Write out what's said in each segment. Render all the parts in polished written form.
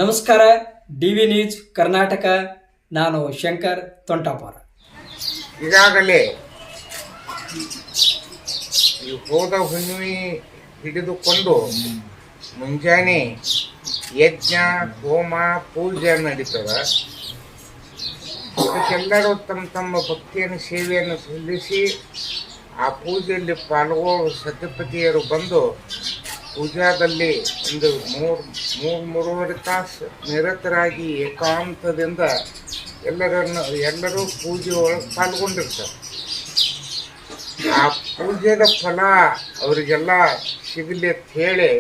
ನಮಸ್ಕಾರ. DV news Karnataka. ನಾನು ಶಂಕರ್ ತೊಂಟಾಪುರ. ಈಗಾಗಲೇ ಈ ಹೋದ ಹುಣ್ಣಿಮೆ ಹಿಡಿದುಕೊಂಡು ಮುಂಜಾನೆ ಯಜ್ಞ ಹೋಮ ಪೂಜೆ ನಡೀತದ. ಅದಕ್ಕೆಲ್ಲರೂ ತಮ್ಮ ತಮ್ಮ ಭಕ್ತಿಯನ್ನು ಸೇವೆಯನ್ನು ಸಲ್ಲಿಸಿ ಆ ಪೂಜೆಯಲ್ಲಿ ಪಾಲ್ಗೊಳ್ಳುವ ಸತ್ಯಪತಿಯರು ಬಂದು ಪೂಜಾದಲ್ಲಿ ಒಂದು ಮೂರುವರೆ ತಾಸು ನಿರತರಾಗಿ ಏಕಾಂತದಿಂದ ಎಲ್ಲರೂ ಪೂಜೆ ಒಳಗೆ ಪಾಲ್ಗೊಂಡಿರ್ತಾರೆ. ಆ ಪೂಜೆದ ಫಲ ಅವರಿಗೆಲ್ಲ ಸಿಗಲಿ ಅಂತ ಹೇಳಿ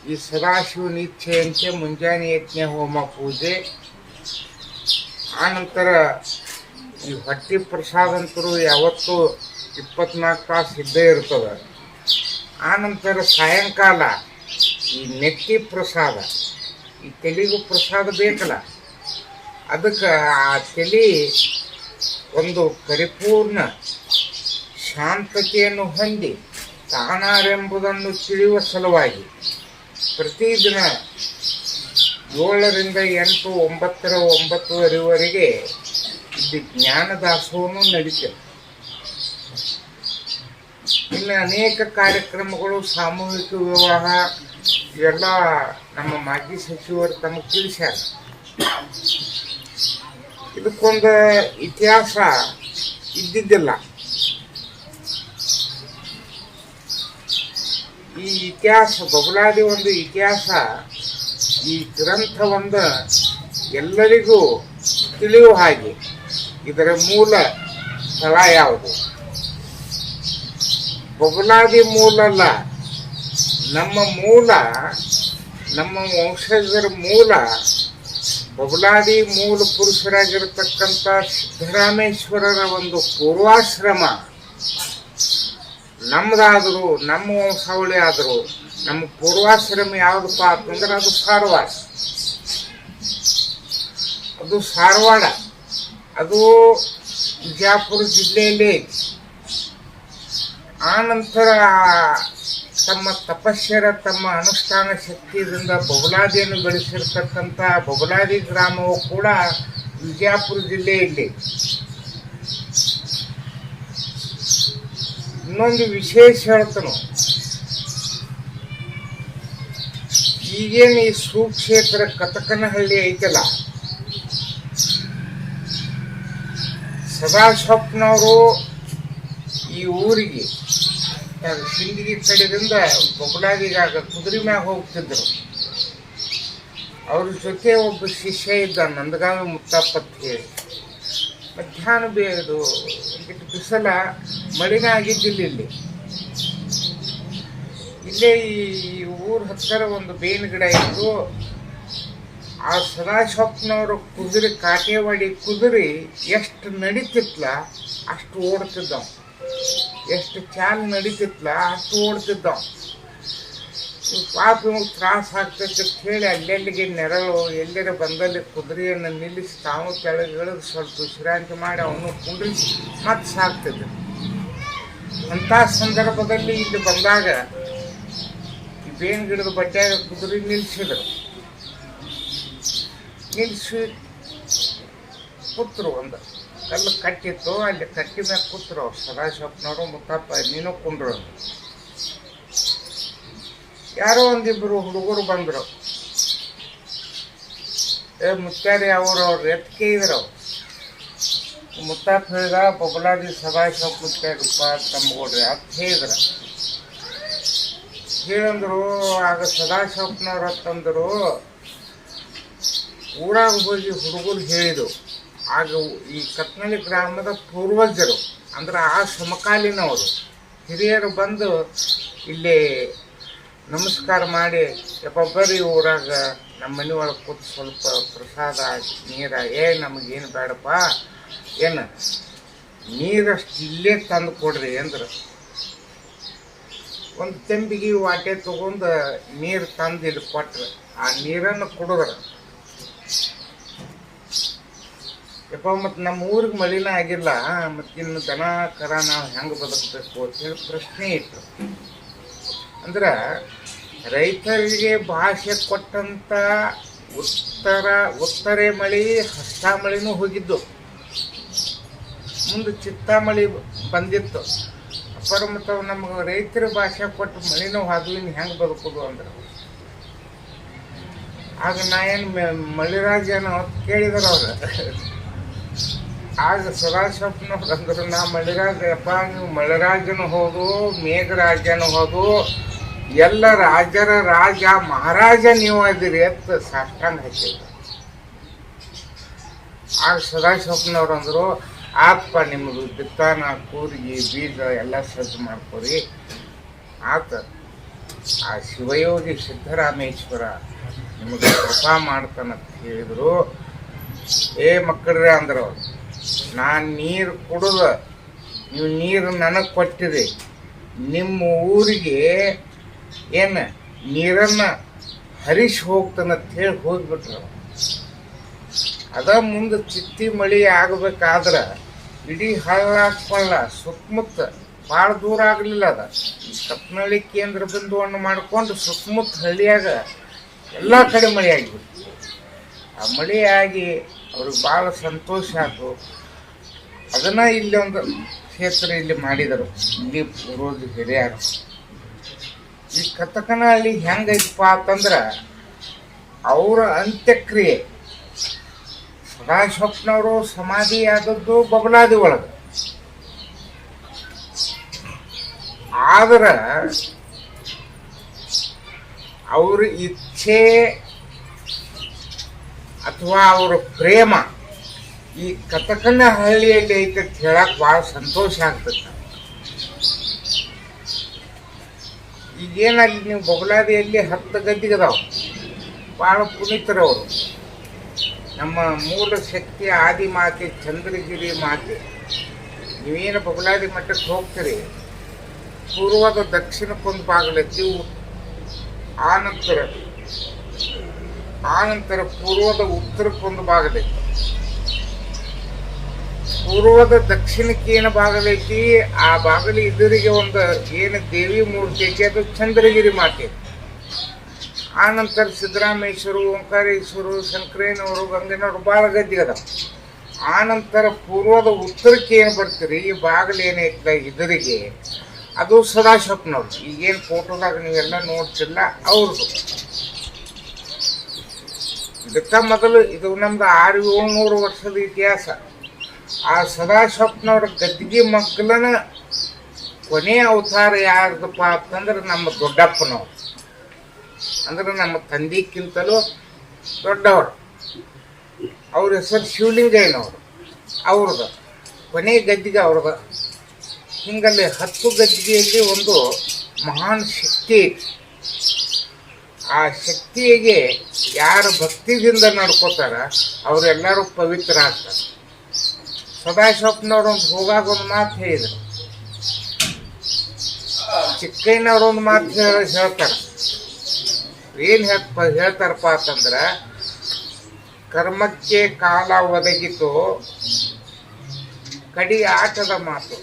ಈ ಸದಾಶಿವನ ಇಚ್ಛೆಯಂತೆ ಮುಂಜಾನೆ ಯಜ್ಞ ಹೋಮ ಪೂಜೆ, ಆನಂತರ ಈ ಹೊಟ್ಟೆ ಪ್ರಸಾದ ಅಂತರೂ ಯಾವತ್ತೂ 24 ತಾಸು ಇದ್ದೇ ಇರ್ತದೆ. ಆನಂತರ ಸಾಯಂಕಾಲ ಈ ನೆತ್ತಿ ಪ್ರಸಾದ, ಈ ತೆಲಿಗೂ ಪ್ರಸಾದ ಬೇಕಲ್ಲ, ಅದಕ್ಕೆ ಆ ತಲೆ ಒಂದು ಪರಿಪೂರ್ಣ ಶಾಂತತೆಯನ್ನು ಹೊಂದಿ ತಾನಾರೆಂಬುದನ್ನು ತಿಳಿಯುವ ಸಲುವಾಗಿ ಪ್ರತಿದಿನ 7ರಿಂದ 8, 9:30ವರೆಗೆ ಇಲ್ಲಿ ಜ್ಞಾನದಾಸೋಹನೂ ನಡೀತದೆ. ಇನ್ನು ಅನೇಕ ಕಾರ್ಯಕ್ರಮಗಳು, ಸಾಮೂಹಿಕ ವಿವಾಹ ಇವೆಲ್ಲ ನಮ್ಮ ಮಾಜಿ ಸಚಿವರು ತಮಗೆ ತಿಳಿಸ್ಯಾರ. ಇದಕ್ಕೊಂದು ಇತಿಹಾಸ ಇದ್ದಿದ್ದಿಲ್ಲ. ಈ ಇತಿಹಾಸ ಬಬಲಾದಿ ಒಂದು ಇತಿಹಾಸ, ಈ ಗ್ರಂಥ ಒಂದು ಎಲ್ಲರಿಗೂ ತಿಳಿಯುವ ಹಾಗೆ ಇದರ ಮೂಲ ಸ್ಥಳ ಯಾವುದು? ಬಬಲಾದಿ ಮೂಲ ಅಲ್ಲ, ನಮ್ಮ ಮೂಲ, ನಮ್ಮ ವಂಶಜರ ಮೂಲ ಬಬಲಾದಿ ಮೂಲ ಪುರುಷರಾಗಿರತಕ್ಕಂಥ ಸಿದ್ದರಾಮೇಶ್ವರರ ಒಂದು ಪೂರ್ವಾಶ್ರಮ ನಮ್ಮದಾದರೂ, ನಮ್ಮ ವಂಶಾವಳಿ ಆದರೂ ನಮ್ಮ ಪೂರ್ವಾಶ್ರಮ ಯಾವುದಪ್ಪ ಅಂತಂದ್ರೆ ಅದು ಸಾರವಾಡ. ಅದು ಸಾರವಾಡ, ಅದು ಬಿಜಾಪುರ ಜಿಲ್ಲೆಯಲ್ಲಿ. ಆನಂತರ ತಮ್ಮ ತಪಸ್ಸರ, ತಮ್ಮ ಅನುಷ್ಠಾನ ಶಕ್ತಿಯಿಂದ ಬಬಲಾದಿಯನ್ನು ಬೆಳೆಸಿರ್ತಕ್ಕಂಥ ಬಬಲಾದಿ ಗ್ರಾಮವು ಕೂಡ ಬಿಜಾಪುರ ಜಿಲ್ಲೆಯಲ್ಲಿ. ಇನ್ನೊಂದು ವಿಶೇಷ ಹೇಳ್ತಾನು, ಈಗೇನು ಈ ಸುಕ್ಷೇತ್ರ ಕತಕನಹಳ್ಳಿ ಐತಲ್ಲ, ಸದಾಶಿವಪ್ಪನವರು ಈ ಊರಿಗೆ ಸಿಂದಗಿ ಕಡೆಯಿಂದ ಬಬಲಾದಿಗಾಗ ಕುದುರೆ ಮ್ಯಾಗ ಹೋಗ್ತಿದ್ರು. ಅವ್ರ ಜೊತೆ ಒಬ್ಬ ಶಿಷ್ಯ ಇದ್ದ, ನಂದಗಾವಿ ಮುತ್ತಪ್ಪ ಅಂತ ಹೇಳಿ. ಮಧ್ಯಾಹ್ನ ಬೇದು ಒಂದಿಟ್ಟು ಬಿಸಲ, ಮಳಿನ ಆಗಿದ್ದಿಲ್ಲ. ಇಲ್ಲೇ ಈ ಊರ ಹತ್ತಿರ ಒಂದು ಬೇವಿನ ಗಿಡ ಇತ್ತು. ಆ ಸದಾಶಿವಪ್ಪನವರು ಕುದುರೆ, ಕಾಟೇವಾಡಿ ಕುದುರೆ ಎಷ್ಟು ನಡೀತಿತ್ಲ ಅಷ್ಟು ಓಡ್ತಿದ್ದವ, ಎಷ್ಟು ಚಾಲ್ ನಡೀತಿತ್ಲ ಅಷ್ಟು ಓಡ್ತಿದ್ದವ. ಪಾಪ ಇವಾಗ ತ್ರಾಸ ಆಗ್ತೈತೆ ಅಂತ ಹೇಳಿ ಅಲ್ಲೆಲ್ಲಿಗೆ ನೆರಳು ಎಲ್ಲರ ಬಂದಲ್ಲಿ ಕುದುರೆಯನ್ನು ನಿಲ್ಲಿಸಿ ತಾವು ಕೆಳಗಿಳಿದು ಸ್ವಲ್ಪ ವಿಶ್ರಾಂತಿ ಮಾಡಿ ಅವನು ಕುಂಡ್ರಿಸಿ ಮತ್ತೆ ಸಾಕ್ತಿದ್ದ. ಅಂಥ ಸಂದರ್ಭದಲ್ಲಿ ಇಲ್ಲಿ ಬಂದಾಗ ಈ ಬೇವಿನ ಗಿಡದ ಬಡ್ಡ್ಯಾಗ ಕುದುರೆ ನಿಲ್ಲಿಸಿದ್ರು. ನಿಲ್ಲಿಸಿ ಕೂತ್ರು. ಒಂದು ಕಲ್ಲು ಕಟ್ಟಿತ್ತು, ಅಲ್ಲಿ ಕಟ್ಟಿ ಮ್ಯಾಗ ಕೂತ್ರು ಅವ್ರು ಸದಾಶಿವಪ್ಪನವರು. ಮುತ್ತಪ್ಪ ನೀನು ಕುಂಡ್ರು. ಯಾರೋ ಒಂದಿಬ್ಬರು ಹುಡುಗರು ಬಂದರು. ಮುತ್ಯಾರಿ ಅವ್ರು ಎತ್ಕೆ ಇದ್ರು. ಮುತ್ತಪ್ಪ ಹೇಳಿದ, ಬಬಲಾದಿ ಸದಾಶಿವಪ್ಪ ಮುತ್ಯಾರಪ್ಪ ತಮ್ಮಗೌಡ್ರಿ ಅಂತ ಹೇಳಿದ್ರ. ಹೇಳಂದ್ರು. ಆಗ ಸದಾಶಿವಪ್ಪನವ್ರು ಅಂತಂದರು, ಊರಾಗ ಹೋಗಿ ಹುಡುಗರು ಹೇಳಿದರು. ಆಗ ಈ ಕತ್ನಳ್ಳಿ ಗ್ರಾಮದ ಪೂರ್ವಜರು ಅಂದ್ರೆ ಆ ಸಮಕಾಲೀನವರು ಹಿರಿಯರು ಬಂದು ಇಲ್ಲಿ ನಮಸ್ಕಾರ ಮಾಡಿ, ಯಪ್ಪ ಬರ್ರಿ ಊರಾಗ ನಮ್ಮ ಮನೆ ಒಳಗೆ ಕೂತು ಸ್ವಲ್ಪ ಪ್ರಸಾದ ನೀರ, ನಮಗೇನು ಬೇಡಪ್ಪ, ಏನು ನೀರಷ್ಟು ಇಲ್ಲೇ ತಂದು ಕೊಡ್ರಿ ಅಂದ್ರೆ ಒಂದು ತೆಂಬಿಗೆ ವಾಟೆ ತಗೊಂಡು ನೀರು ತಂದು ಇಲ್ಲಿ ಕೊಟ್ರೆ ಆ ನೀರನ್ನು ಕುಡಿದ್ರೆ, ಯಪ್ಪ ಮತ್ತು ನಮ್ಮ ಊರಿಗೆ ಮಳಿನ ಆಗಿಲ್ಲ, ಮತ್ತು ಇನ್ನು ದನ ಕರ ನಾವು ಹೆಂಗೆ ಬದುಕಬೇಕು ಅಂತೇಳಿ ಪ್ರಶ್ನೆ ಇತ್ತು. ಅಂದ್ರೆ ರೈತರಿಗೆ ಭಾಷೆ ಕೊಟ್ಟಂಥ ಉತ್ತರೆ ಮಳೆ ಹಸ್ತಾಮಳಿನೂ ಹೋಗಿದ್ದು, ಮುಂದೆ ಚಿತ್ತಾಮಳಿ ಬಂದಿತ್ತು. ಅಪ್ಪರ ಮತ್ತು ನಮ್ಗೆ ರೈತರ ಭಾಷೆ ಕೊಟ್ಟು ಮಳಿನೂ ಹಾದು ಇನ್ನು ಹೆಂಗೆ ಬದುಕೋದು ಅಂದ್ರೆ, ಆಗ ನಾ ಏನು ಮಳಿರಾಜನ ಕೇಳಿದಾರ ಅವ್ರು. ಆಗ ಸದಾಶಿವಪ್ಪನವ್ರು ಅಂದರು, ನಾ ಮಳಿರಾಜ ಯಪ್ಪ, ನೀವು ಮಳಿರಾಜನು ಹೌದು, ಮೇಘರಾಜನು ಹೌದು, ಎಲ್ಲ ರಾಜರ ರಾಜ ಮಹಾರಾಜ ನೀವು ಅದಿರಿ ಅಂತ ಸಾಷ್ಟಾಂಗ ಹಾಕಿದ್ರು. ಆಗ ಸದಾಶಿವಪ್ಪನವ್ರು ಅಂದರು, ಆತ್ಪ ನಿಮ್ಮದು ಬಿತ್ತಾನ ಕೂರಿಗೆ ಬೀಜ ಎಲ್ಲ ಸಜ್ಜು ಮಾಡ್ಕೊರಿ ಆತ. ಆ ಶಿವಯೋಗಿ ಸಿದ್ದರಾಮೇಶ್ವರ ನಿಮಗೆ ಕೃಪಾ ಮಾಡ್ತಾನಂತ ಹೇಳಿದ್ರು. ಏ ಮಕ್ಕಳ್ರೆ ಅಂದ್ರು ಅವ್ರು, ನಾನು ನೀರು ಕುಡಿದ ನೀವು ನೀರು ನನಗೆ ಕೊಟ್ಟಿರಿ, ನಿಮ್ಮ ಊರಿಗೆ ಏನು ನೀರನ್ನು ಹರಿಸಿ ಹೋಗ್ತಾನಂತ ಹೇಳಿ ಹೋಗ್ಬಿಟ್ರು. ಅದ ಮುಂದೆ ಚಿತ್ತಿ ಮಳಿ ಆಗಬೇಕಾದ್ರೆ ಇಡೀ ಹಳ್ಳ ಕೊಳ್ಳ ಸುತ್ತಮುತ್ತ ಭಾಳ ದೂರ ಆಗಲಿಲ್ಲ. ಅದ ಈ ಕಪ್ನಳ್ಳಿ ಕೇಂದ್ರ ಬಿಂದುವನ್ನು ಮಾಡಿಕೊಂಡು ಸುತ್ತಮುತ್ತ ಹಳ್ಳಿಯಾಗ ಎಲ್ಲ ಕಡೆ ಮಳೆ ಆಗಿಬಿಡ್ತು. ಆ ಮಳೆ ಆಗಿ ಅವ್ರಿಗೆ ಭಾಳ ಸಂತೋಷ ಆಯಿತು. ಅದನ್ನು ಇಲ್ಲಿ ಒಂದು ಕ್ಷೇತ್ರ ಇಲ್ಲಿ ಮಾಡಿದರು, ಇಲ್ಲಿ ಪೂರ್ವಜ ಹಿರಿಯರು. ಈ ಕಥಕನಹಳ್ಳಿ ಹೆಂಗೈತಪ್ಪ ಅಂತಂದ್ರೆ, ಅವರ ಅಂತ್ಯಕ್ರಿಯೆ ಸದಾಶಿವಪ್ಪನವರು ಸಮಾಧಿ ಆದದ್ದು ಬಬಲಾದಿ ಒಳಗೆ. ಆದ್ರೆ ಅವ್ರ ಇಚ್ಛೆ ಅಥವಾ ಅವರ ಪ್ರೇಮ ಈ ಕಥಕನಹಳ್ಳಿಯಲ್ಲಿ ಐತೆ ಅಂತ ಹೇಳಕ್ ಭಾಳ ಸಂತೋಷ ಆಗ್ತದೆ. ಈಗೇನಲ್ಲಿ ನೀವು ಬಬಲಾದಿಯಲ್ಲಿ 10 ಗದ್ದಿಗದಾವ, ಭಾಳ ಪುನೀತರವರು. ನಮ್ಮ ಮೂಲ ಶಕ್ತಿ ಆದಿ ಮಾತೆ ಚಂದ್ರಗಿರಿ ಮಾತೆ. ನೀವೇನು ಬಬಲಾದಿ ಮಠಕ್ಕೆ ಹೋಗ್ತೀರಿ, ಪೂರ್ವದ ದಕ್ಷಿಣಕ್ಕೊಂದು ಬಾಗಿಲೈತಿ, ಆನಂತರ ಪೂರ್ವದ ಉತ್ತರಕ್ಕೊಂದು ಬಾಗಿಲೈತಿ. ಪೂರ್ವದ ದಕ್ಷಿಣಕ್ಕೆ ಏನು ಬಾಗಿಲೈತಿ, ಆ ಬಾಗಿಲು ಎದುರಿಗೆ ಒಂದು ಏನು ದೇವಿ ಮೂರ್ತಿ ಐತಿ, ಅದು ಚಂದ್ರಗಿರಿ ಮಾತೆ. ಆನಂತರ ಸಿದ್ದರಾಮೇಶ್ವರು, ಓಂಕಾರೇಶ್ವರು, ಶಂಕರೇನವರು, ಗಂಗನವರು ಭಾಳ ಗದ್ದಿಗದ. ಆನಂತರ ಪೂರ್ವದ ಉತ್ತರಕ್ಕೆ ಏನು ಬರ್ತೀರಿ, ಈ ಬಾಗಿಲು ಏನೈತಲ್ಲ ಎದುರಿಗೆ, ಅದು ಸದಾಶಿವಪ್ಪನವ್ರು. ಈಗೇನು ಫೋಟೋದಾಗ ನೀವೆಲ್ಲ ನೋಡ್ತಿಲ್ಲ ಅವ್ರದ್ದು. ಇದಕ್ಕೆ ಮೊದಲು ಇದು ನಮ್ದು 600-700 ವರ್ಷದ ಇತಿಹಾಸ. ಆ ಸದಾಶಿವಪ್ಪನವ್ರ ಗದ್ದಿಗೆ ಮಗ್ಗಲನ ಕೊನೆಯ ಅವತಾರ ಯಾರ್ದಪ್ಪ ಅಂತಂದ್ರೆ ನಮ್ಮ ದೊಡ್ಡಪ್ಪನವ್ರು. ಅಂದ್ರೆ ನಮ್ಮ ತಂದೆಕ್ಕಿಂತಲೂ ದೊಡ್ಡವರು. ಅವ್ರ ಹೆಸರು ಶಿವಲಿಂಗಯ್ಯನವರು. ಅವ್ರದ್ದು ಕೊನೆ ಗದ್ದಿಗೆ ಅವ್ರದ. ಹಿಂಗಲ್ಲಿ 10 ಗದ್ದಿಗೆಯಲ್ಲಿ ಒಂದು ಮಹಾನ್ ಶಕ್ತಿ. ಆ ಶಕ್ತಿಗೆ ಯಾರು ಭಕ್ತಿಯಿಂದ ನಡ್ಕೋತಾರ ಅವರೆಲ್ಲರೂ ಪವಿತ್ರ ಆಗ್ತಾರೆ. ಸದಾಶಿವಪ್ಪನವ್ರು ಒಂದು ಹೋಗಾಗ ಒಂದು ಮಾತು ಹೇಳಿದರು, ಚಿಕ್ಕಯ್ಯನವ್ರು ಒಂದು ಮಾತು ಹೇಳ್ತಾರೆ. ಏನು ಹೇಳ್ತಾರಪ್ಪ ಅಂತಂದ್ರೆ, ಕರ್ಮಕ್ಕೆ ಕಾಲ ಒದಗಿತು ಕಡಿ ಆಟದ ಮಾತು.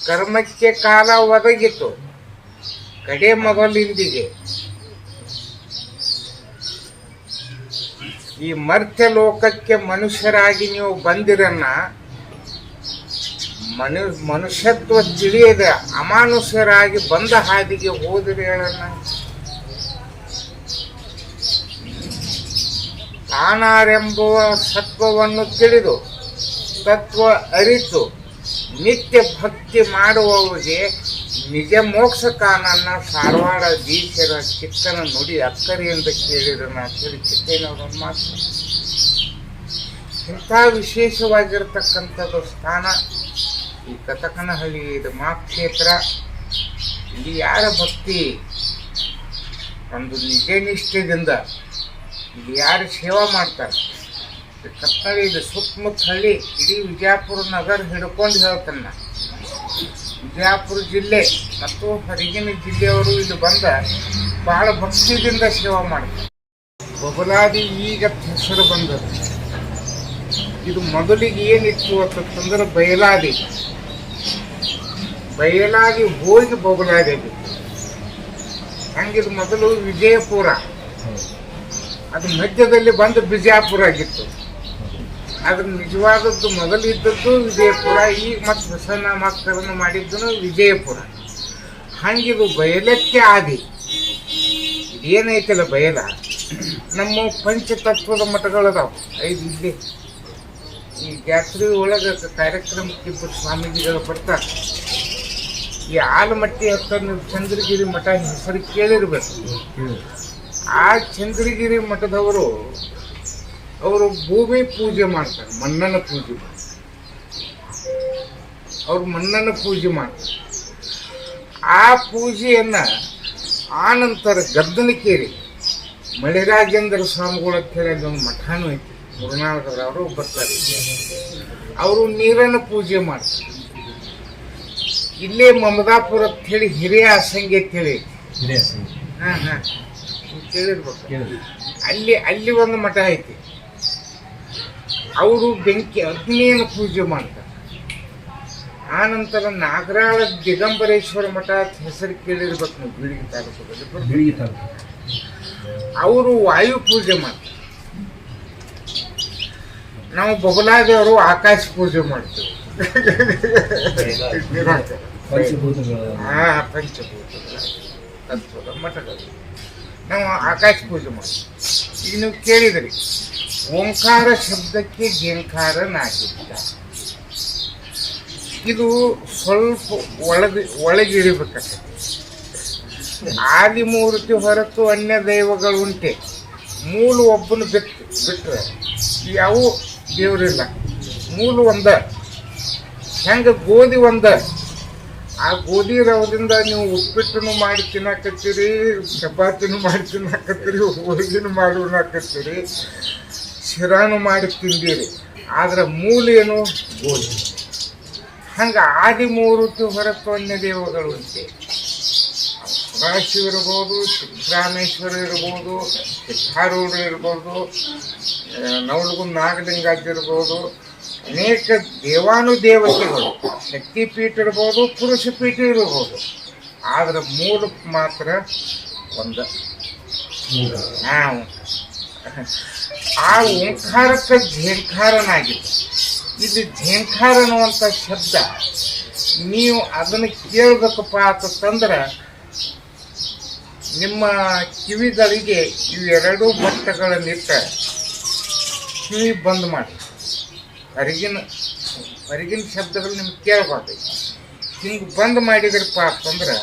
ಕರ್ಮಕ್ಕೆ ಕಾಲ ಒದಗಿತು ಕಡೆ ಮೊದಲಿಂದಿಗೆ. ಈ ಮರ್ತ್ಯ ಲೋಕಕ್ಕೆ ಮನುಷ್ಯರಾಗಿ ನೀವು ಬಂದಿರನ್ನ ಮನುಷ್ಯತ್ವ ತಿಳಿಯದ ಅಮಾನುಷ್ಯರಾಗಿ ಬಂದ ಹಾದಿಗೆ ಹೋದಿರಿ ಹೇಳನ್ನ. ತಾನಾರೆಂಬುವ ಸತ್ವವನ್ನು ತಿಳಿದು ತತ್ವ ಅರಿತು ನಿತ್ಯ ಭಕ್ತಿ ಮಾಡುವವರಿಗೆ ನಿಜ ಮೋಕ್ಷ ಕಾನನ್ನ ಸಾರವಾಡ ದೀಶರ ಚಿಕ್ಕನ ನುಡಿ ಅಕ್ಕರಿಯಿಂದ ಕೇಳಿದ್ರು ನಾ ಕೇಳಿ ಚಿಕ್ಕಯ್ಯನವ್ರನ್ನ ಮಾತು. ಇಂಥ ವಿಶೇಷವಾಗಿರ್ತಕ್ಕಂಥದ್ದು ಸ್ಥಾನ ಈ ಕಥಕನಹಳ್ಳಿ. ಇದು ಮಹಾಕ್ಷೇತ್ರ. ಇಲ್ಲಿ ಯಾರ ಭಕ್ತಿ ಒಂದು ನಿಜ ನಿಷ್ಠೆಯಿಂದ ಇಲ್ಲಿ ಯಾರು ಸೇವಾ ಮಾಡ್ತಾರೆ. ಕತ್ನಳ್ಳಿ ಇದು ಸುತ್ತಮುತ್ತ ಹಳ್ಳಿ, ಇಡೀ ವಿಜಯಪುರ ನಗರ ಹಿಡ್ಕೊಂಡು ಹೇಳ್ತಾನೆ. ವಿಜಯಪುರ ಜಿಲ್ಲೆ ಮತ್ತು ಹೊರಗಿನ ಜಿಲ್ಲೆಯವರು ಇಲ್ಲಿ ಬಂದ ಭಾಳ ಭಕ್ತಿಯಿಂದ ಸೇವಾ ಮಾಡ್ತಾರೆ. ಬಬಲಾದಿ ಈಗ ಹೆಸರು ಬಂದದ್ದು. ಇದು ಮೊದಲಿಗೆ ಏನಿತ್ತು ಅಂತಂದ್ರೆ ಬಯಲಾದಿ ಹೋಗಿ ಬಬಲಾದಿ. ಹಂಗಿದ್ ಮೊದಲು ವಿಜಯಪುರ, ಅದು ಮಧ್ಯದಲ್ಲಿ ಬಂದು ಬಿಜಾಪುರ ಆಗಿತ್ತು. ಅದ್ರ ನಿಜವಾದದ್ದು ಮೊದಲು ಇದ್ದದ್ದು ವಿಜಯಪುರ, ಈಗ ಮತ್ತೆ ಹೊಸ ನಾಮಕರಣ ಮಾಡಿದ್ದು ವಿಜಯಪುರ. ಹಂಗಿದು ಬಯಲಕ್ಕೆ ಆದಿ ಏನೈತಲ್ಲ ಬಯಲ, ನಮ್ಮ ಪಂಚತತ್ವದ ಮಠಗಳದಾವ 5 ಇಲ್ಲಿ. ಈ ಜಾತ್ರೆ ಒಳಗೆ ಕಾರ್ಯಕ್ರಮಕ್ಕೆ ಇಬ್ಬರು ಸ್ವಾಮೀಜಿಗಳು ಬರ್ತಾರೆ. ಈ ಆಲಮಟ್ಟಿ ಹತ್ತ ನೀವು ಚಂದ್ರಗಿರಿ ಮಠ ಹೆಸರು ಕೇಳಿರ್ಬೇಕು. ಆ ಚಂದ್ರಗಿರಿ ಮಠದವರು ಅವರು ಭೂಮಿ ಪೂಜೆ ಮಾಡ್ತಾರೆ, ಮಣ್ಣನ ಪೂಜೆ ಮಾಡ್ತಾರೆ. ಅವ್ರು ಮಣ್ಣನ ಪೂಜೆ ಮಾಡ್ತಾರೆ. ಆ ಪೂಜೆಯನ್ನ ಆನಂತರ ಗದ್ದನಕೇರಿ ಮಳೆರಾಜೇಂದ್ರ ಸ್ವಾಮಿಗಳ ಕೇಳಿ ಒಂದು ಮಠನೂ ಐತಿ, ಗುರುನಾನಕರವರು ಬರ್ತಾರೆ. ಅವರು ನೀರನ್ನು ಪೂಜೆ ಮಾಡ್ತಾರೆ. ಇಲ್ಲೇ ಮಮದಾಪುರ ಅಂತ ಹೇಳಿ ಹಿರಿಯ ಅಸಂಗಿ ಅಂತ ಹೇಳಿ ಕೇಳಿರ್ಬೇಕು. ಅಲ್ಲಿ ಒಂದು ಮಠ ಐತಿ. ಅವರು ಬೆಂಕಿ ಅಗ್ನಿಯನ್ನು ಪೂಜೆ ಮಾಡ್ತಾರೆ. ಆನಂತರ ನಾಗರಾಳ ದಿಗಂಬರೇಶ್ವರ ಮಠ ಅಂತ ಹೆಸರು ಕೇಳಿರ್ಬೇಕು ನೀವು, ಬೀಳಿಗೆ ತಾಲೂಕಲ್ಲಿ. ಅವರು ವಾಯು ಪೂಜೆ ಮಾಡ್ತಾರೆ. ನಾವು ಬಬಲಾದೇವರು ಆಕಾಶ ಪೂಜೆ ಮಾಡ್ತೇವೆ. ಪಂಚಭೂತಗಳ ತತ್ವದ ಮಠಗಳು ನಾವು ಆಕಾಶ ಪೂಜೆ ಮಾಡ್ತೀವಿ. ಈಗ ನೀವು ಕೇಳಿದ್ರಿ, ಓಂಕಾರ ಶಬ್ದಕ್ಕೆ ಝೇಂಕಾರ ನಾಗಿದ್ದ. ಇದು ಸ್ವಲ್ಪ ಒಳಗಿಳಿಬೇಕಾಗ್ತದೆ. ಆದಿಮೂರ್ತಿ ಹೊರತು ಅನ್ಯ ದೈವಗಳುಂಟೆ, ಮೂಲ ಒಬ್ಬನು ಬಿಟ್ಟರೆ ಯಾವ ದೇವರಿಲ್ಲ. ಮೂಲ ಒಂದ. ಹೆಂಗೆ ಗೋಧಿ ಒಂದ, ಆ ಗೋಧಿ ರವದಿಂದ ನೀವು ಉಪ್ಪಿಟ್ಟನ್ನು ಮಾಡಿ ತಿನ್ನಕತ್ತೀರಿ, ಚಪಾತಿನೂ ಮಾಡಿ ತಿನ್ನಕತ್ತೀರಿ, ಹೋಳಿಗೆನೂ ಮಾಡೋಣಕತ್ತೀರಿ, ಶಿರಾನು ಮಾಡಿ ತಿಂದೀರಿ. ಆದ್ರೆ ಮೂಲ ಏನು? ಗೋಧಿ. ಹಂಗೆ ಆದಿಮೂರ್ತಿ ಹೊರತು ಅನ್ಯ ದೇವಗಳುಂಟೆ. ಸದಾಶಿವ ಇರ್ಬೋದು, ಸಿದ್ದರಾಮೇಶ್ವರ ಇರ್ಬೋದು, ಸಿದ್ಧಾರೂಢ ಇರ್ಬೋದು, ನವಲಗುಂದ ನಾಗಲಿಂಗಾಜ್ ಇರ್ಬೋದು, ಅನೇಕ ದೇವಾನುದೇವತೆಗಳು, ಶಕ್ತಿಪೀಠ ಇರ್ಬೋದು, ಪುರುಷ ಪೀಠ ಇರ್ಬೋದು. ಆದ್ರೆ ಮೂಲ ಮಾತ್ರ ಒಂದ. ಆ ಓಂಕಾರಕ್ಕೆ ಝೇಂಕಾರನಾಗಿದೆ. ಇಲ್ಲಿ ಝೇಂಕಾರ ಅನ್ನುವಂಥ ಶಬ್ದ ನೀವು ಅದನ್ನು ಕೇಳಬೇಕಪ್ಪ ಅಂತಂದ್ರೆ ನಿಮ್ಮ ಕಿವಿಗಳಿಗೆ ಇವೆರಡೂ ಬಟ್ಟೆಗಳನ್ನಿಟ್ಟ ಕಿವಿ ಬಂದ್ ಮಾಡಿ. ಹೊರಗಿನ ಶಬ್ದಗಳು ನಿಮ್ಗೆ ಕೇಳಬಾರ್ದು. ಹಿಂಗೆ ಬಂದ್ ಮಾಡಿದ್ರಪ್ಪ ಅಂತಂದ್ರೆ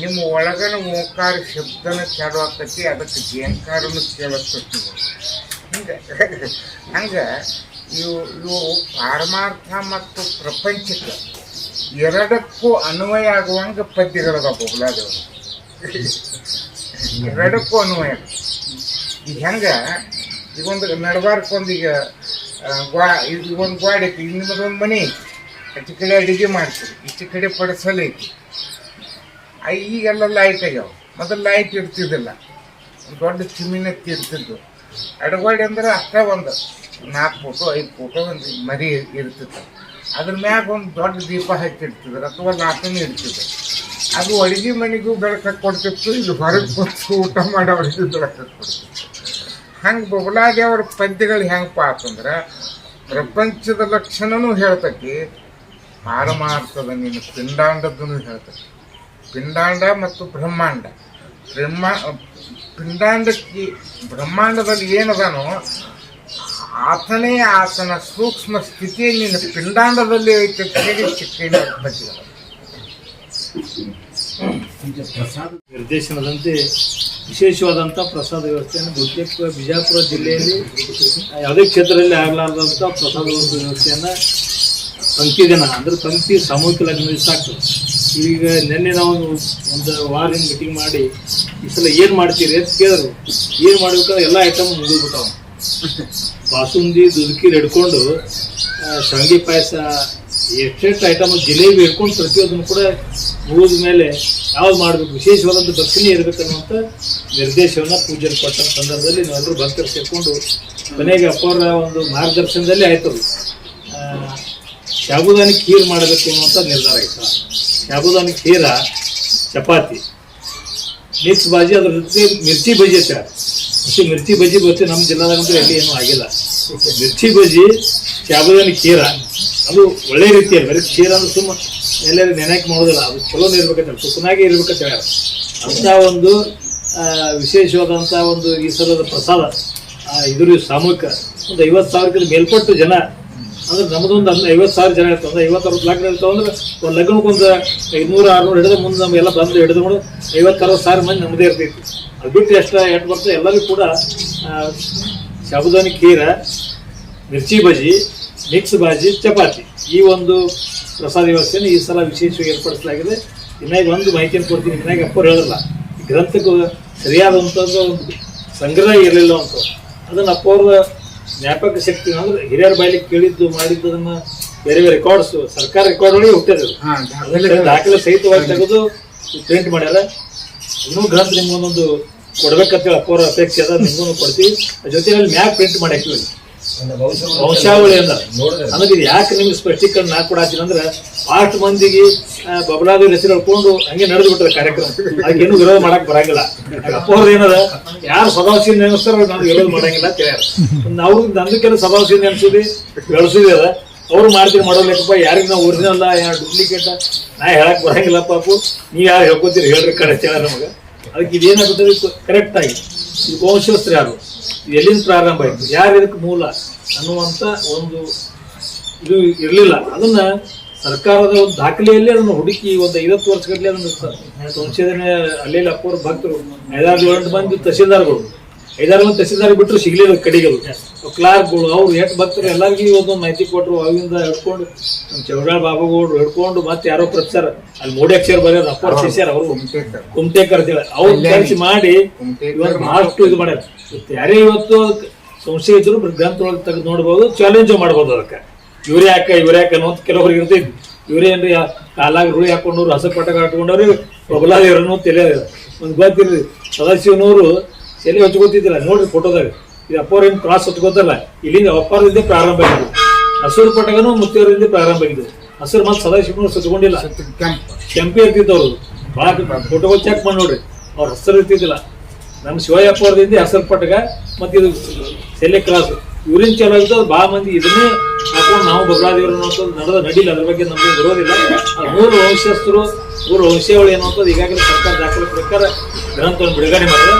ನಿಮ್ಮ ಒಳಗನ ಓಂಕಾರ ಶಬ್ದನ ಚಾಲು ಆಗ್ತೈತಿ, ಅದಕ್ಕೆ ಝೇಂಕಾರನು ಕೇಳಿಸ್ತೈತಿ. ಹಂಗೆ ಇವು ಪಾರಮಾರ್ಥ ಮತ್ತು ಪ್ರಪಂಚಕ್ಕೆ ಎರಡಕ್ಕೂ ಅನ್ವಯ ಆಗುವಂಗೆ ಪದ್ಯಗಳದಾವ ಬೊಬ್ಲಾದವರು. ಎರಡಕ್ಕೂ ಅನ್ವಯ. ಈಗ ಹೆಂಗೆ ಈಗ ಒಂದು ನಡಬಾರ್ಕೊಂದೀಗ ಈಗ ಒಂದು ಗಾಡಿ ಐತಿ, ನಿಮ್ಮದೊಂದು ಮನೆ ಐತಿ, ಅಚ್ಚ ಕಡೆ ಅಡುಗೆ ಮಾಡ್ತೀರಿ, ಇಷ್ಟು ಕಡೆ ಪಡಿಸಲು ಐತಿ. ಈಗೆಲ್ಲ ಲೈಟ್ ಆಗ್ಯಾವ. ಮೊದಲು ಲೈಟ್ ಇರ್ತಿದ್ದಿಲ್ಲ, ದೊಡ್ಡ ಚಿಮ್ಮಿನತ್ತಿ ಇರ್ತಿದ್ದು. ಅಡಗೋಡಿ ಅಂದ್ರೆ ಅಷ್ಟೇ ಒಂದು 4 ಫೋಟೋ 5 ಫೋಟೋ ಒಂದು ಮರಿ ಇರ್ತಿತ್ತು. ಅದ್ರ ಮ್ಯಾಗ ಒಂದು ದೊಡ್ಡ ದೀಪ ಹಚ್ಚಿಡ್ತಿದ್ರು ಅಥವಾ ಲಾಟನೂ ಇಡ್ತಿದ್ರು. ಅದು ಅಡುಗೆ ಮನೆಗೂ ಬೆಳಕಕ್ಕೆ ಕೊಡ್ತಿತ್ತು, ಇಲ್ಲಿ ಹೊರಗೆ ಕೊಟ್ಟು ಊಟ ಮಾಡೋರಿಗೆ ಬೆಳಕಕ್ಕೆ ಕೊಡ್ತಿತ್ತು. ಹಂಗೆ ಬೊಬ್ಲಾದೇವ್ರ ಪದ್ಯಗಳು ಹೆಂಗಪ್ಪ ಅಂತಂದ್ರೆ ಪ್ರಪಂಚದ ಲಕ್ಷಣನೂ ಹೇಳ್ತೈತಿ, ಪಾರಮಾರ್ಥದ ನಿನ್ನ ಪಿಂಡಾಂಡದೂ ಹೇಳ್ತೈತಿ. ಪಿಂಡಾಂಡ ಮತ್ತು ಬ್ರಹ್ಮಾಂಡ. ಪಿಂಡಾಂಡಕ್ಕೆ ಬ್ರಹ್ಮಾಂಡದಲ್ಲಿ ಏನದಾನೋ ಆತನೇ ಆತನ ಸೂಕ್ಷ್ಮ ಸ್ಥಿತಿ ನಿನ್ನ ಪಿಂಡಾಂಡದಲ್ಲಿ ಐತೆ ಹೇಳಿ ಚಿಕ್ಕೈನ ಪದ್ಯಗಳು. ನಿರ್ದೇಶನದಂತೆ ವಿಶೇಷವಾದಂಥ ಪ್ರಸಾದ ವ್ಯವಸ್ಥೆಯನ್ನು ಬಹುತೇಕ ಬಿಜಾಪುರ ಜಿಲ್ಲೆಯಲ್ಲಿ ಯಾವುದೇ ಕ್ಷೇತ್ರದಲ್ಲಿ ಆಗಲಾರ್ದಂಥ ಪ್ರಸಾದ ವ್ಯವಸ್ಥೆಯನ್ನು ಪಂಕ್ತಿದಿನ ಅಂದರೆ ಪಂಕ್ತಿ ಸಾಮೂಹಿಕ ಲಗ್ನ ಸಾಕ್ತದೆ. ಈಗ ನಿನ್ನೆ ನಾವು ಒಂದು ವಾರದಿಂದ ಮೀಟಿಂಗ್ ಮಾಡಿ ಈ ಸಲ ಏನು ಮಾಡ್ತೀರಿ ಅಂತ ಕೇಳಿದ್ರು. ಏನು ಮಾಡ್ಬೇಕಾದ್ರೆ ಎಲ್ಲ ಐಟಮ್ ಮುಗಿದ್ಬಿಟ್ಟಾವ. ಬಾಸುಂದಿ ದುದುಕೀರು ಹಿಡ್ಕೊಂಡು ಶಾವಿಗೆ ಪಾಯಸ ಎಷ್ಟೆಷ್ಟು ಐಟಮ್ ಜಿಲೇಬಿ ಹಿಡ್ಕೊಂಡು ಪ್ರತಿಯೊಂದನ್ನು ಕೂಡ ಮುಗಿದ ಮೇಲೆ ಯಾವ್ದು ಮಾಡಬೇಕು, ವಿಶೇಷವಾದಂಥ ದರ್ಶನ ಇರಬೇಕನ್ನುವಂಥ ನಿರ್ದೇಶವನ್ನು ಪೂಜೆಗೆ ಕೊಟ್ಟ ಸಂದರ್ಭದಲ್ಲಿ ನಾವೆಲ್ಲರೂ ಭಕ್ತರು ಸೇರಿಕೊಂಡು ಕೊನೆಗೆ ಅಪ್ಪವರ ಒಂದು ಮಾರ್ಗದರ್ಶನದಲ್ಲಿ ಆಯ್ತದು ಸಾಬುದಾನಿ ಖೀರ್ ಮಾಡಬೇಕು ಅನ್ನುವಂಥ ನಿರ್ಧಾರ ಆಯಿತು. ಸಾಬುದಾನಿ ಖೀರ, ಚಪಾತಿ ಮಿಕ್ಸ್ ಬಾಜಿ, ಅದ್ರ ಜೊತೆ ಮಿರ್ಚಿ ಬಜ್ಜಿ ಐತೆ. ಮಿರ್ಚಿ ಬಜ್ಜಿ ಬಜ್ಜಿ ನಮ್ಮ ಜಿಲ್ಲಾದಾಗಂತೂ ಎಲ್ಲಿ ಏನೂ ಆಗಿಲ್ಲ. ಮಿರ್ಚಿ ಬಜ್ಜಿ, ಸಾಬುದಾನಿ ಖೀರ, ಅದು ಒಳ್ಳೆ ರೀತಿಯಲ್ಲಿ ಬರೀ ಖೀರ ಅಂದ್ರೆ ಸುಮ್ಮ ಎಲ್ಲರೂ ನೆನಕ್ಕೆ ಮಾಡೋದಿಲ್ಲ, ಅದು ಚಲೋನೇ ಇರ್ಬೇಕಂತ ಸುಖನಾಗಿ ಇರ್ಬೇಕಂತ ಹೇಳ್ಯಾರ. ಅಂಥ ಒಂದು ವಿಶೇಷವಾದಂಥ ಒಂದು ಈ ಸಲದ ಪ್ರಸಾದ ಇದ್ರ ಸಾಮೂಹಿಕ ಒಂದು 50,000ಕ್ಕಿಂತ ಮೇಲ್ಪಟ್ಟು ಜನ ಅಂದ್ರೆ ನಮ್ಮದೊಂದು 50,000 ಜನ ಇರ್ತಾವೆ ಅಂದ್ರೆ 50-60 ಲಗ್ನ ಇರ್ತಾವೆ ಅಂದ್ರೆ ಒಂದು ಲಗ್ನಕ್ಕೊಂದು 500-600 ಹಿಡಿದು ಮುಂದೆ ನಮಗೆಲ್ಲ ಬಂದು ಹಿಡಿದುಕೊಂಡು 50-60,000 ಮಂದಿ ನಮ್ಮದೇ ಇರ್ತೈತಿ. ಅದು ಬಿಟ್ಟು ಎಷ್ಟು ಬರ್ತದೆ ಎಲ್ಲರಿಗೂ ಕೂಡ ಸಾಬುದಾನಿ ಖೀರ, ಮಿರ್ಚಿ ಬಜ್ಜಿ, ಮಿಕ್ಸ್ ಬಾಜಿ, ಚಪಾತಿ ಈ ಒಂದು ಪ್ರಸಾದ ವ್ಯವಸ್ಥೆಯನ್ನು ಈ ಸಲ ವಿಶೇಷವಾಗಿ ಏರ್ಪಡಿಸಲಾಗಿದೆ. ಇನ್ನಾಗಿ ಒಂದು ಮಾಹಿತಿಯನ್ನು ಕೊಡ್ತೀನಿ. ಇನ್ನಾಗಿ ಅಪ್ಪರು ಹೇಳಿದ್ರಲ್ಲ, ಗ್ರಂಥಕ್ಕೂ ಸರಿಯಾದಂಥದ್ದು ಒಂದು ಸಂಗ್ರಹ ಇರಲಿಲ್ಲ ಅಂತ, ಅದನ್ನು ಅಪ್ಪವ್ರ ಜ್ಞಾಪಕ ಶಕ್ತಿ ಅಂದ್ರೆ ಹಿರಿಯರ ಬಾಯಲ್ಲಿ ಕೇಳಿದ್ದು ಮಾಡಿದ್ದು ಅದನ್ನ ಬೇರೆ ಬೇರೆ ರೆಕಾರ್ಡ್ಸ್ ಸರ್ಕಾರ ರೆಕಾರ್ಡ್ ಒಳಗೆ ಹುಟ್ಟಿದ್ರು, ದಾಖಲೆ ಸಹಿತವಾಗಿ ತೆಗೆದು ಪ್ರಿಂಟ್ ಮಾಡ್ಯಾರ. ಇನ್ನೂ ಗ್ರಂಥ ನಿಮ್ಗೊಂದೊಂದು ಕೊಡ್ಬೇಕಂತೇಳಿ ಅಪ್ಪವ್ರ ಅಪೇಕ್ಷೆ ಅದ, ನಿಮ್ಗೊಂದು ಕೊಡ್ತೀವಿ. ಜೊತೆಯಲ್ಲಿ ಮ್ಯಾಪ್ ಪ್ರಿಂಟ್ ಮಾಡಿ ಹಾಕಿವಿ ವಂಶಾವಳಿ ಅಂದ್ರೆ. ಅನ್ನೋದು ಇದು ಯಾಕೆ ನಿಮ್ಗೆ ಸ್ಪಷ್ಟೀಕರಣ ನಾ ಕೊಡಾತೀನಿ ಅಂದ್ರೆ ಅಷ್ಟು ಮಂದಿಗೆ ಬಬಲಾದೇವ್ರ ಹೆಸರು ಹೇಳ್ಕೊಂಡು ಹಂಗೆ ನಡೆದು ಬಿಟ್ಟದ ಕಾರ್ಯಕ್ರಮ, ಅದಕ್ಕೇನು ವಿರೋಧ ಮಾಡಕ್ ಬರಂಗಿಲ್ಲ. ಅಪ್ಪವ್ರದ್ದು ಏನದ, ಯಾರು ಸದಾಶಿವ ನೆನೆಸ್ತಾರ ನಾವು ವಿರೋಧ ಮಾಡಂಗಿಲ್ಲ ಅಂತ ಹೇಳ್ಯಾರ. ಅವ್ರು ನಂದಕ್ಕೆಲ್ಲ ಸದಾಶಿವ ನೆನೆಸೋದಿ ಬೆಳೆಸೋದಿ ಅದ, ಅವ್ರು ಮಾಡ್ತೀರಿ ಮಾಡೋಲ್ಲಪ್ಪ, ಯಾರಿಗೆ ನಾವು ಒರಿಜಿನಲ್ ಯಾರು ಡೂಪ್ಲಿಕೇಟ್ ನಾ ಹೇಳಕ್ ಬರಂಗಿಲ್ಲ ಪಾಪು, ನೀವು ಯಾರು ಹೇಳ್ಕೊತೀರಿ ಹೇಳ್ರಿ ಕರೆಕ್ಟ್ ಹೇಳ ನಮಗೆ. ಅದಕ್ಕೆ ಇದೇನಾಗುತ್ತದೆ ಕರೆಕ್ಟ್ ಆಗಿ ಇದು ವಂಶಸ್ಥರು ಯಾರು, ಎಲ್ಲಿಂದ ಪ್ರಾರಂಭ ಆಯಿತು, ಯಾರು ಇದಕ್ಕೆ ಮೂಲ ಅನ್ನುವಂಥ ಒಂದು ಇದು ಇರಲಿಲ್ಲ. ಅದನ್ನ ಸರ್ಕಾರದ ಒಂದು ದಾಖಲೆಯಲ್ಲಿ ಅದನ್ನು ಹುಡುಕಿ ಒಂದು 50 ವರ್ಷಗಟ್ಟಲೆ ಅದನ್ನು ಸಂಶೋಧನೆ ಅಲ್ಲೇ ಅಪ್ಪವ್ರ ಭಕ್ತರು 5-7 ಮಂದಿ ತಹಸೀಲ್ದಾರ್ಗಳು, 5-6 ಮಂದಿ ತಹಸೀಲ್ದಾರ್ ಬಿಟ್ಟರು ಸಿಗ್ಲಿಲ್ಲ ಕಡೆಗಳು, ಕ್ಲಾರ್ಕ್ಗಳು, ಅವ್ರು ಎಷ್ಟು ಭಕ್ತರು ಎಲ್ಲರಿಗೂ ಒಂದೊಂದು ಮಾಹಿತಿ ಕೊಟ್ಟರು. ಅವಾಗಿಂದ ಹಿಡ್ಕೊಂಡು ನಮ್ಮ ಚೌಡಾಳ್ ಬಾಬುಗೌಡ್ರು ಹಿಡ್ಕೊಂಡು ಮತ್ತೆ ಯಾರೋ ಪ್ರೊಫೆಸರ್ ಅಲ್ಲಿ ಮೋಡಿಯಕ್ಷರ ಬರೆಯೋರು ಅಪ್ಪವ್ರ ಶಿಷ್ಯರು ಅವರು ಕುಮಟೇಕರ್ ಅಂತೇಳಿ ಅವ್ರು ಕೆಲಸ ಮಾಡಿ ಇವತ್ತು ಭಾಳಷ್ಟು ಇದು ಮಾಡ್ಯಾರ. ಯಾರೇ ಇವತ್ತು ಸಂಶಯ ಇದ್ರು ಗ್ರಂಥ ಒಳಗೆ ತೆಗೆದು ನೋಡ್ಬೋದು, ಚಾಲೆಂಜ್ ಮಾಡ್ಬೋದು. ಅದಕ್ಕೆ ಇವ್ರೇ ಯಾಕೆ ಅನ್ನೋದು ಕೆಲವ್ರಿಗೆ ಇರ್ತೈತಿ. ಇವ್ರೇ ಏನ್ರಿ ಕಾಲಾಗ ರೂಢಿ ಹಾಕೊಂಡವ್ರು ಹಸ ಪಟಕ ಹಾಕೊಂಡವ್ರು ಬಬಲಾದೇವ್ರನ್ನು ತಲೆ ಒಂದು ಗೊತ್ತಿರ್ರಿ. ಸದಾಶಿವನವರು ತಲೆ ಹೊಚ್ಕೋತಿದ್ದಿಲ್ಲ ನೋಡ್ರಿ ಫೋಟೋದಾಗ. ಇದು ಅಪ್ಪವ್ರ ಏನು ಕ್ರಾಸ್ ಹೊಚ್ಕೋತಲ್ಲ, ಇಲ್ಲಿಂದ ಅಪ್ಪರದಿಂದ ಪ್ರಾರಂಭ ಆಗಿದ್ದು, ಹಸಿರು ಪಟಕನು ಮುತ್ತಿಯವರಿಂದ ಪ್ರಾರಂಭ ಆಗಿದ್ದು. ಹಸಿರು ಮತ್ತೆ ಸದಾಶಿವನವ್ರು ಸುತ್ಕೊಂಡಿಲ್ಲ, ಕೆಂಪಿ ಇರ್ತಿತ್ತು ಅವ್ರದ್ದು. ಭಾಳ ಫೋಟೋಗಳು ಚೆಕ್ ಮಾಡಿ ನೋಡ್ರಿ, ಅವ್ರ ಹಸಿರು ಇರ್ತಿದ್ದಿಲ್ಲ. ನಮ್ಮ ಶಿವಯ್ಯಪ್ಪ ಅವ್ರದಿಂದ ಹಸಿರು ಪಟಕ ಮತ್ತು ಇದು ಸೆಲೆ ಕ್ರಾಸ್ ಇವ್ರಿನ ಚಲೋ ಆಗಿದ್ದು. ಭಾಳ ಮಂದಿ ಇದನ್ನೇ ಹಾಕೊಂಡು ನಾವು ಬಬಲಾದೇವ್ರು ಅನ್ನೋಂಥದ್ದು ನಡೆದ ನಡಿಲ್ಲ, ಅದ್ರ ಬಗ್ಗೆ ನಮಗೆ ಬರೋದಿಲ್ಲ. ಮೂರು ವಂಶಸ್ಥರು, ಮೂರು ವಂಶಾವಳಿ ಅನ್ನುವಂಥದ್ದು ಈಗಾಗಲೇ ಸರ್ಕಾರ ದಾಖಲೆ ಪ್ರಕಾರ ಗ್ರಂಥವನ್ನು ಬಿಡುಗಡೆ ಮಾಡಿದ್ರೆ,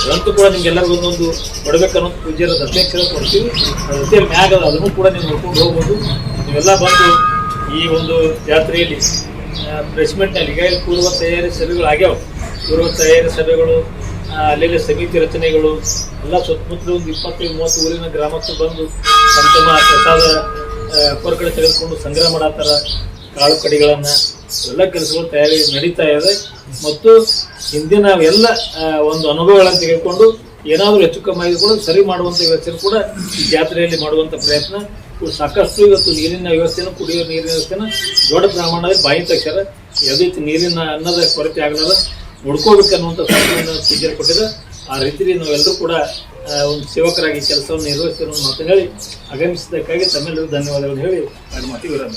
ಗ್ರಂಥ ಕೂಡ ನಿಮ್ಗೆಲ್ಲರಿಗೂ ಒಂದೊಂದು ಕೊಡಬೇಕನ್ನೋದು ಪೂಜ್ಯರ ಅಧ್ಯಕ್ಷರ ಕೊಡ್ತೀವಿ. ಅದ್ರ ಜೊತೆಯಲ್ಲಿ ಮ್ಯಾಗ ಅದನ್ನು ಕೂಡ ನೀವು ನೋಡ್ಕೊಂಡು ಹೋಗ್ಬೋದು. ನೀವೆಲ್ಲ ಬಂದು ಈ ಒಂದು ಜಾತ್ರೆಯಲ್ಲಿ ಪ್ರೆಸ್ಮೆಂಟ್ನಲ್ಲಿ ಈಗಾಗಲೇ ಪೂರ್ವ ತಯಾರಿ ಸಭೆಗಳು ಆಗ್ಯಾವ. ಪೂರ್ವ ತಯಾರಿ ಸಭೆಗಳು, ಅಲ್ಲೆಲ್ಲ ಸಮಿತಿ ರಚನೆಗಳು ಎಲ್ಲ ಸುತ್ತಮುತ್ತಲು ಒಂದು 25-30 ಊರಿನ ಗ್ರಾಮಸ್ಥರು ಬಂದು ತಮ್ಮ ಪ್ರಸಾದ ಅಪ್ಪರ ಕಡೆ ತೆಗೆದುಕೊಂಡು ಸಂಗ್ರಹ ಮಾಡತ್ತಾರ. ಕಾಳು ಕಡಿಗಳನ್ನು ಎಲ್ಲ ಕೆಲಸಗಳು ತಯಾರಿ ನಡೀತಾ ಇದೆ. ಮತ್ತು ಹಿಂದಿನ ಎಲ್ಲ ಒಂದು ಅನುಭವಗಳನ್ನು ತೆಗೆದುಕೊಂಡು ಏನಾದರೂ ಹೆಚ್ಚು ಕಮ್ಮಿ ಆಗಿಕೊಂಡು ಸರಿ ಮಾಡುವಂಥ ವ್ಯವಸ್ಥೆಯನ್ನು ಕೂಡ ಈ ಜಾತ್ರೆಯಲ್ಲಿ ಮಾಡುವಂಥ ಪ್ರಯತ್ನ ಸಾಕಷ್ಟು. ಇವತ್ತು ನೀರಿನ ವ್ಯವಸ್ಥೆಯನ್ನು, ಕುಡಿಯುವ ನೀರಿನ ವ್ಯವಸ್ಥೆನ ದೊಡ್ಡ ಪ್ರಮಾಣದಲ್ಲಿ ಬಾಯಿ ತಕ್ಷರ ಯಾವುದೇ ನೀರಿನ ಅನ್ನದ ಕೊರತೆ ಆಗಲಾರ ನೋಡ್ಕೋಬೇಕನ್ನುವಂಥ ಸೂಚನೆಯನ್ನು ಪೂಜ್ಯರು ಕೊಟ್ಟಿದ್ದಾರೆ. ಆ ರೀತಿಯಲ್ಲಿ ನಾವೆಲ್ಲರೂ ಕೂಡ ಒಂದು ಸೇವಕರಾಗಿ ಕೆಲಸವನ್ನು ನಿರ್ವಹಿಸಿರೋ ಮಾತು ಹೇಳಿ ಆಗಮಿಸಿದ್ದಕ್ಕಾಗಿ ತಮ್ಮೆಲ್ಲರೂ ಧನ್ಯವಾದಗಳು ಹೇಳಿ ಮಾತಿಗೆ ವಿರಾಮ.